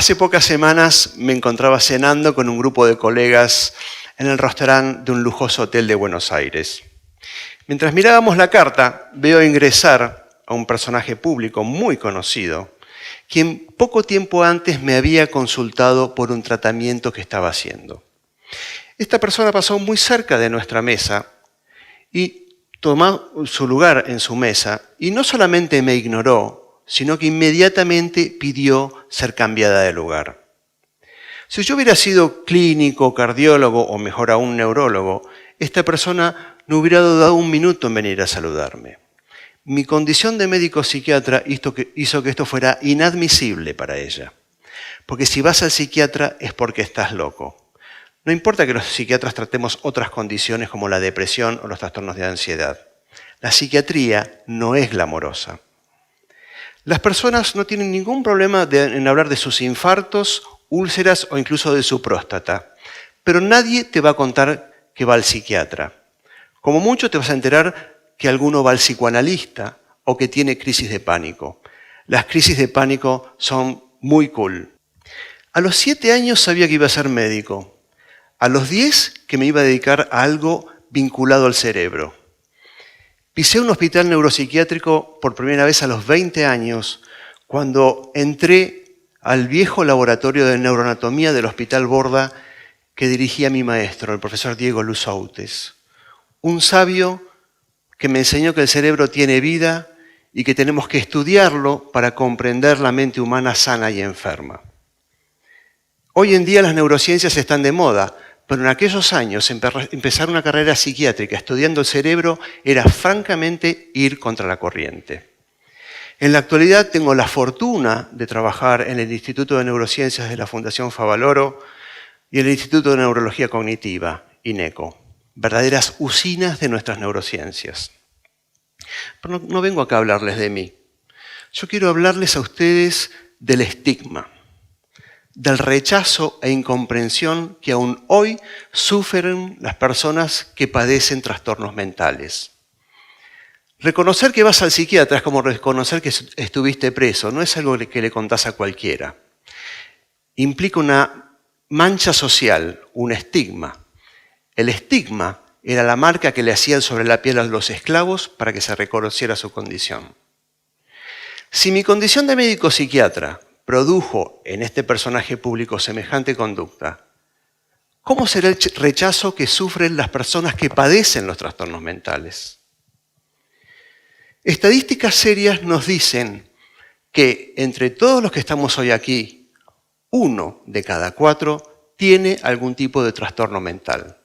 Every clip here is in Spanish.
Hace pocas semanas me encontraba cenando con un grupo de colegas en el restaurante de un lujoso hotel de Buenos Aires. Mientras mirábamos la carta, veo ingresar a un personaje público muy conocido, quien poco tiempo antes me había consultado por un tratamiento que estaba haciendo. Esta persona pasó muy cerca de nuestra mesa y tomó su lugar en su mesa y no solamente me ignoró, sino que inmediatamente pidió ser cambiada de lugar. Si yo hubiera sido clínico, cardiólogo o mejor aún neurólogo, esta persona no hubiera dudado un minuto en venir a saludarme. Mi condición de médico psiquiatra hizo que esto fuera inadmisible para ella. Porque si vas al psiquiatra es porque estás loco. No importa que los psiquiatras tratemos otras condiciones como la depresión o los trastornos de ansiedad. La psiquiatría no es glamorosa. Las personas no tienen ningún problema en hablar de sus infartos, úlceras o incluso de su próstata. Pero nadie te va a contar que va al psiquiatra. Como mucho te vas a enterar que alguno va al psicoanalista o que tiene crisis de pánico. Las crisis de pánico son muy cool. A los 7 años sabía que iba a ser médico. A los 10 que me iba a dedicar a algo vinculado al cerebro. Pisé un hospital neuropsiquiátrico por primera vez a los 20 años cuando entré al viejo laboratorio de neuroanatomía del Hospital Borda que dirigía mi maestro, el profesor Diego Luzoutes. Un sabio que me enseñó que el cerebro tiene vida y que tenemos que estudiarlo para comprender la mente humana sana y enferma. Hoy en día las neurociencias están de moda, pero en aquellos años empezar una carrera psiquiátrica estudiando el cerebro era francamente ir contra la corriente. En la actualidad tengo la fortuna de trabajar en el Instituto de Neurociencias de la Fundación Favaloro y el Instituto de Neurología Cognitiva, INECO. Verdaderas usinas de nuestras neurociencias. Pero no vengo acá a hablarles de mí. Yo quiero hablarles a ustedes del estigma, del rechazo e incomprensión que aún hoy sufren las personas que padecen trastornos mentales. Reconocer que vas al psiquiatra es como reconocer que estuviste preso, no es algo que le contás a cualquiera. Implica una mancha social, un estigma. El estigma era la marca que le hacían sobre la piel a los esclavos para que se reconociera su condición. Si mi condición de médico psiquiatra produjo en este personaje público semejante conducta, ¿cómo será el rechazo que sufren las personas que padecen los trastornos mentales? Estadísticas serias nos dicen que entre todos los que estamos hoy aquí, 1 de cada 4 tiene algún tipo de trastorno mental.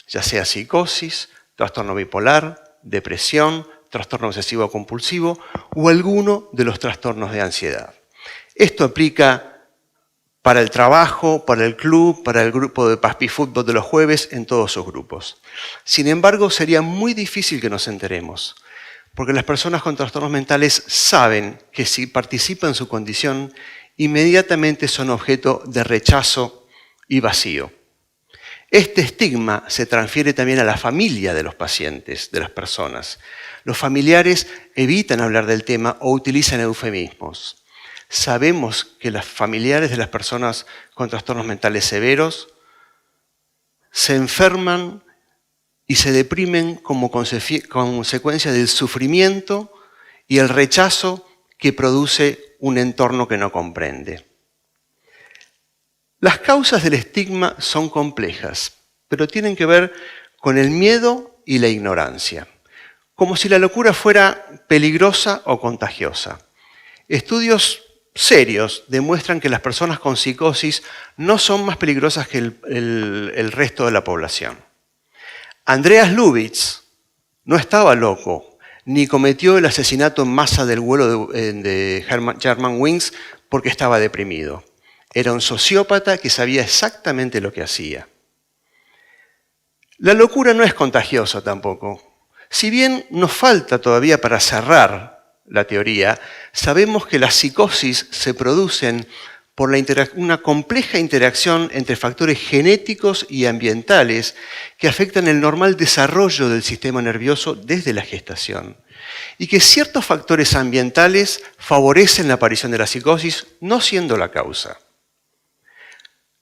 Ya sea psicosis, trastorno bipolar, depresión, trastorno obsesivo-compulsivo o alguno de los trastornos de ansiedad. Esto aplica para el trabajo, para el club, para el grupo de papi fútbol de los jueves, en todos sus grupos. Sin embargo, sería muy difícil que nos enteremos, porque las personas con trastornos mentales saben que si participan en su condición, inmediatamente son objeto de rechazo y vacío. Este estigma se transfiere también a la familia de los pacientes, de las personas. Los familiares evitan hablar del tema o utilizan eufemismos. Sabemos que los familiares de las personas con trastornos mentales severos se enferman y se deprimen como consecuencia del sufrimiento y el rechazo que produce un entorno que no comprende. Las causas del estigma son complejas, pero tienen que ver con el miedo y la ignorancia, como si la locura fuera peligrosa o contagiosa. Estudios serios demuestran que las personas con psicosis no son más peligrosas que el resto de la población. Andreas Lubitz no estaba loco, ni cometió el asesinato en masa del vuelo de Germanwings porque estaba deprimido. Era un sociópata que sabía exactamente lo que hacía. La locura no es contagiosa tampoco. Si bien nos falta todavía para cerrar la teoría, sabemos que las psicosis se producen por una compleja interacción entre factores genéticos y ambientales que afectan el normal desarrollo del sistema nervioso desde la gestación. Y que ciertos factores ambientales favorecen la aparición de la psicosis, no siendo la causa.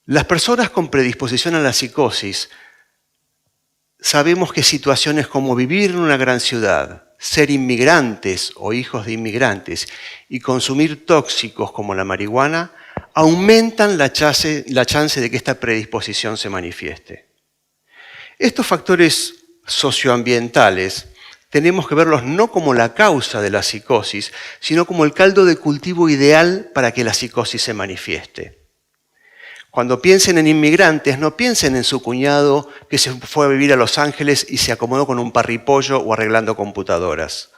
Las personas con predisposición a la psicosis sabemos que situaciones como vivir en una gran ciudad, ser inmigrantes o hijos de inmigrantes y consumir tóxicos como la marihuana aumentan la chance de que esta predisposición se manifieste. Estos factores socioambientales tenemos que verlos no como la causa de la psicosis, sino como el caldo de cultivo ideal para que la psicosis se manifieste. Cuando piensen en inmigrantes, no piensen en su cuñado que se fue a vivir a Los Ángeles y se acomodó con un parripollo o arreglando computadoras.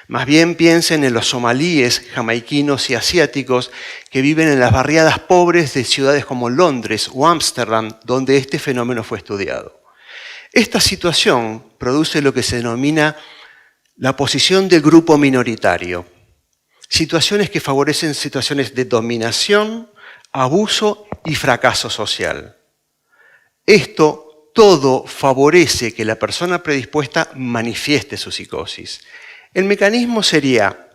Más bien piensen en los somalíes, jamaiquinos y asiáticos que viven en las barriadas pobres de ciudades como Londres o Ámsterdam, donde este fenómeno fue estudiado. Esta situación produce lo que se denomina la posición del grupo minoritario. Situaciones que favorecen situaciones de dominación, abuso y fracaso social. Esto todo favorece que la persona predispuesta manifieste su psicosis. El mecanismo sería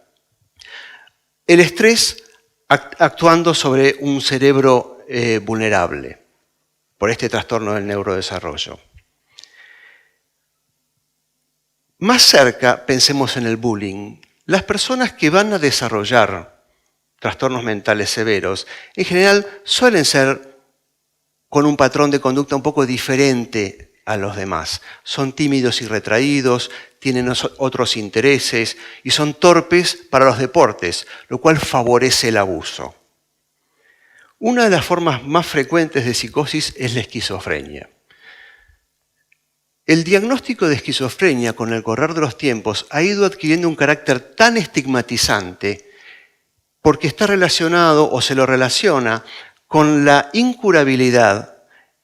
el estrés actuando sobre un cerebro vulnerable por este trastorno del neurodesarrollo. Más cerca, pensemos en el bullying. Las personas que van a desarrollar trastornos mentales severos, en general suelen ser con un patrón de conducta un poco diferente a los demás. Son tímidos y retraídos, tienen otros intereses y son torpes para los deportes, lo cual favorece el abuso. Una de las formas más frecuentes de psicosis es la esquizofrenia. El diagnóstico de esquizofrenia con el correr de los tiempos ha ido adquiriendo un carácter tan estigmatizante porque está relacionado o se lo relaciona con la incurabilidad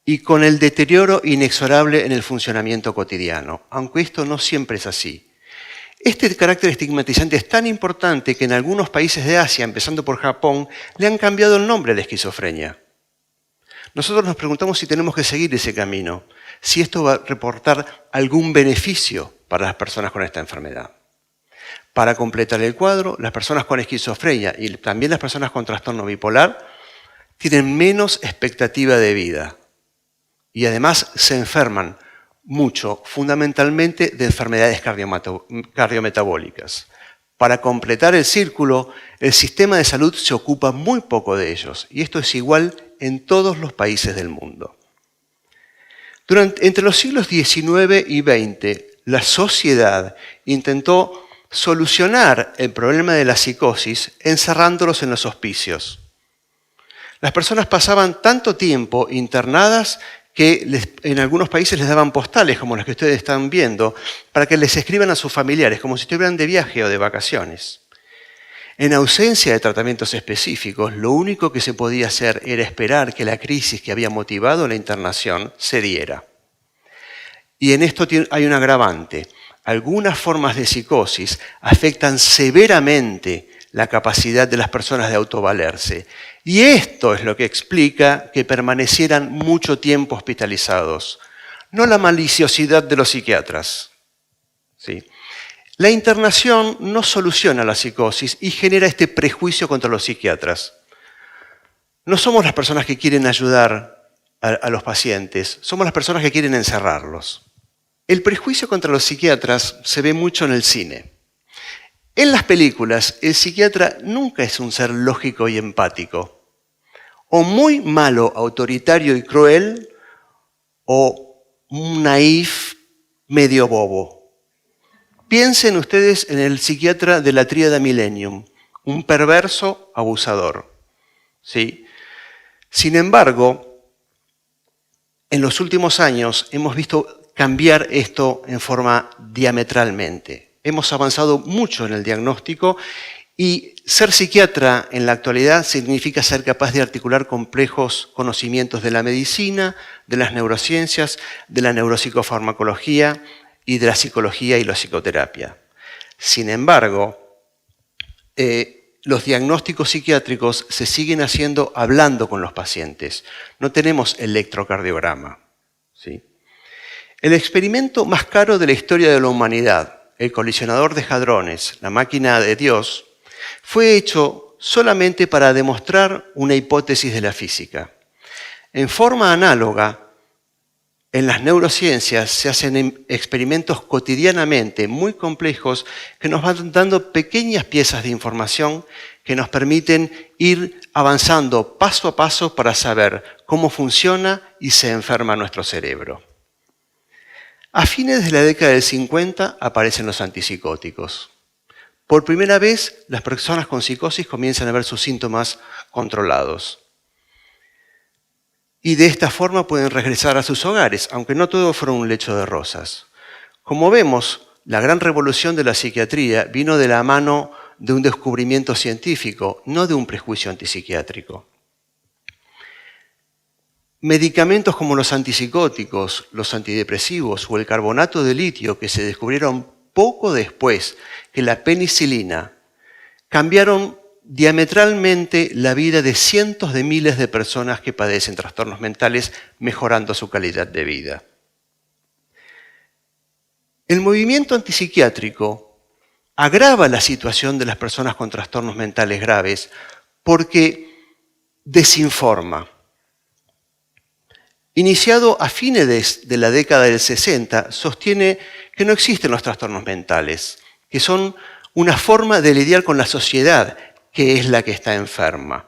y con el deterioro inexorable en el funcionamiento cotidiano, aunque esto no siempre es así. Este carácter estigmatizante es tan importante que en algunos países de Asia, empezando por Japón, le han cambiado el nombre a la esquizofrenia. Nosotros nos preguntamos si tenemos que seguir ese camino, si esto va a reportar algún beneficio para las personas con esta enfermedad. Para completar el cuadro, las personas con esquizofrenia y también las personas con trastorno bipolar tienen menos expectativa de vida y además se enferman mucho, fundamentalmente de enfermedades cardiometabólicas. Para completar el círculo, el sistema de salud se ocupa muy poco de ellos y esto es igual en todos los países del mundo. Entre los siglos XIX y XX, la sociedad intentó solucionar el problema de la psicosis encerrándolos en los hospicios. Las personas pasaban tanto tiempo internadas que en algunos países les daban postales, como las que ustedes están viendo, para que les escriban a sus familiares, como si estuvieran de viaje o de vacaciones. En ausencia de tratamientos específicos, lo único que se podía hacer era esperar que la crisis que había motivado la internación se diera. Y en esto hay un agravante. Algunas formas de psicosis afectan severamente la capacidad de las personas de autovalerse. Y esto es lo que explica que permanecieran mucho tiempo hospitalizados. No la maliciosidad de los psiquiatras. ¿Sí? La internación no soluciona la psicosis y genera este prejuicio contra los psiquiatras. No somos las personas que quieren ayudar a los pacientes, somos las personas que quieren encerrarlos. El prejuicio contra los psiquiatras se ve mucho en el cine. En las películas, el psiquiatra nunca es un ser lógico y empático. O muy malo, autoritario y cruel, o un naif medio bobo. Piensen ustedes en el psiquiatra de la tríada Millennium, un perverso abusador. ¿Sí? Sin embargo, en los últimos años hemos visto cambiar esto en forma diametralmente. Hemos avanzado mucho en el diagnóstico y ser psiquiatra en la actualidad significa ser capaz de articular complejos conocimientos de la medicina, de las neurociencias, de la neuropsicofarmacología y de la psicología y la psicoterapia. Sin embargo, los diagnósticos psiquiátricos se siguen haciendo hablando con los pacientes. No tenemos electrocardiograma. ¿Sí? El experimento más caro de la historia de la humanidad, el colisionador de hadrones, la máquina de Dios, fue hecho solamente para demostrar una hipótesis de la física. En forma análoga, en las neurociencias se hacen experimentos cotidianamente muy complejos que nos van dando pequeñas piezas de información que nos permiten ir avanzando paso a paso para saber cómo funciona y se enferma nuestro cerebro. A fines de la década del 50 aparecen los antipsicóticos. Por primera vez, las personas con psicosis comienzan a ver sus síntomas controlados. Y de esta forma pueden regresar a sus hogares, aunque no todo fueron un lecho de rosas. Como vemos, la gran revolución de la psiquiatría vino de la mano de un descubrimiento científico, no de un prejuicio antipsiquiátrico. Medicamentos como los antipsicóticos, los antidepresivos o el carbonato de litio, que se descubrieron poco después que la penicilina, cambiaron diametralmente la vida de cientos de miles de personas que padecen trastornos mentales, mejorando su calidad de vida. El movimiento antipsiquiátrico agrava la situación de las personas con trastornos mentales graves porque desinforma. Iniciado a fines de la década del 60, sostiene que no existen los trastornos mentales, que son una forma de lidiar con la sociedad, que es la que está enferma.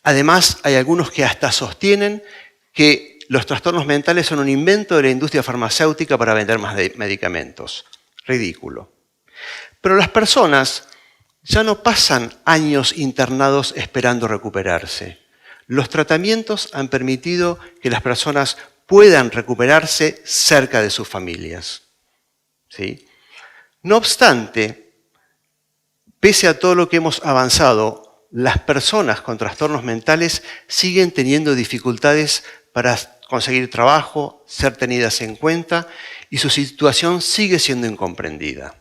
Además, hay algunos que hasta sostienen que los trastornos mentales son un invento de la industria farmacéutica para vender más medicamentos. Ridículo. Pero las personas ya no pasan años internados esperando recuperarse. Los tratamientos han permitido que las personas puedan recuperarse cerca de sus familias. ¿Sí? No obstante, pese a todo lo que hemos avanzado, las personas con trastornos mentales siguen teniendo dificultades para conseguir trabajo, ser tenidas en cuenta y su situación sigue siendo incomprendida.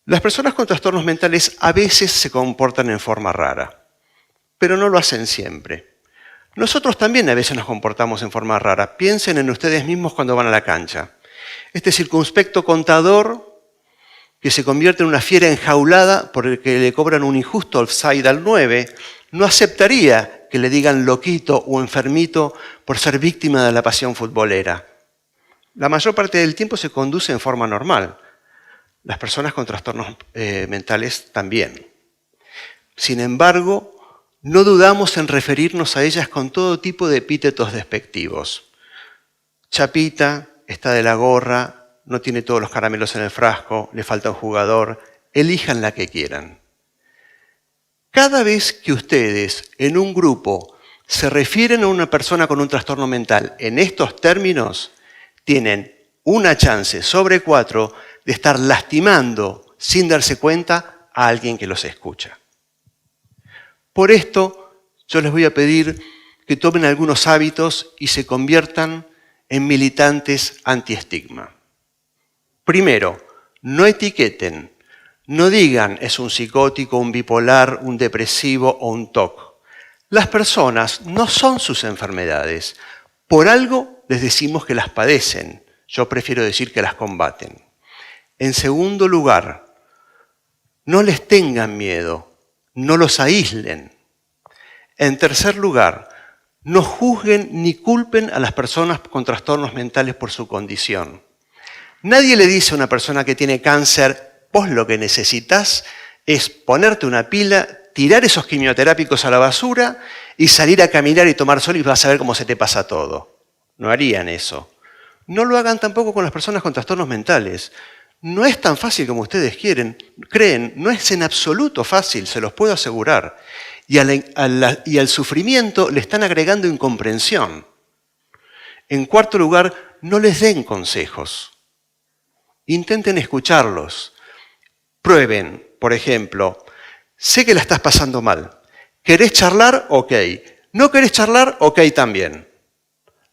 Las personas con trastornos mentales a veces se comportan en forma rara, pero no lo hacen siempre. Nosotros también a veces nos comportamos en forma rara. Piensen en ustedes mismos cuando van a la cancha. Este circunspecto contador que se convierte en una fiera enjaulada por el que le cobran un injusto offside al 9, no aceptaría que le digan loquito o enfermito por ser víctima de la pasión futbolera. La mayor parte del tiempo se conduce en forma normal. Las personas con trastornos mentales también. Sin embargo, no dudamos en referirnos a ellas con todo tipo de epítetos despectivos. Chapita, está de la gorra, no tiene todos los caramelos en el frasco, le falta un jugador, elijan la que quieran. Cada vez que ustedes en un grupo se refieren a una persona con un trastorno mental en estos términos, tienen una chance sobre 4 de estar lastimando sin darse cuenta a alguien que los escucha. Por esto, yo les voy a pedir que tomen algunos hábitos y se conviertan en militantes anti-estigma. Primero, no etiqueten, no digan es un psicótico, un bipolar, un depresivo o un TOC. Las personas no son sus enfermedades. Por algo les decimos que las padecen. Yo prefiero decir que las combaten. En segundo lugar, no les tengan miedo, no los aíslen. En tercer lugar, no juzguen ni culpen a las personas con trastornos mentales por su condición. Nadie le dice a una persona que tiene cáncer, vos lo que necesitas es ponerte una pila, tirar esos quimioterápicos a la basura y salir a caminar y tomar sol y vas a ver cómo se te pasa todo. No harían eso. No lo hagan tampoco con las personas con trastornos mentales. No es tan fácil como ustedes creen, no es en absoluto fácil, se los puedo asegurar. Y al sufrimiento le están agregando incomprensión. En cuarto lugar, no les den consejos. Intenten escucharlos. Prueben, por ejemplo, sé que la estás pasando mal. ¿Querés charlar? Ok. ¿No querés charlar? Ok también.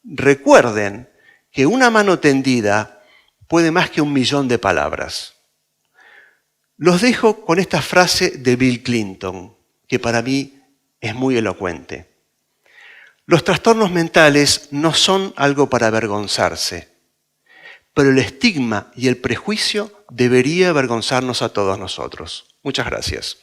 Recuerden que una mano tendida puede más que 1.000.000 de palabras. Los dejo con esta frase de Bill Clinton, que para mí es muy elocuente. Los trastornos mentales no son algo para avergonzarse, pero el estigma y el prejuicio debería avergonzarnos a todos nosotros. Muchas gracias.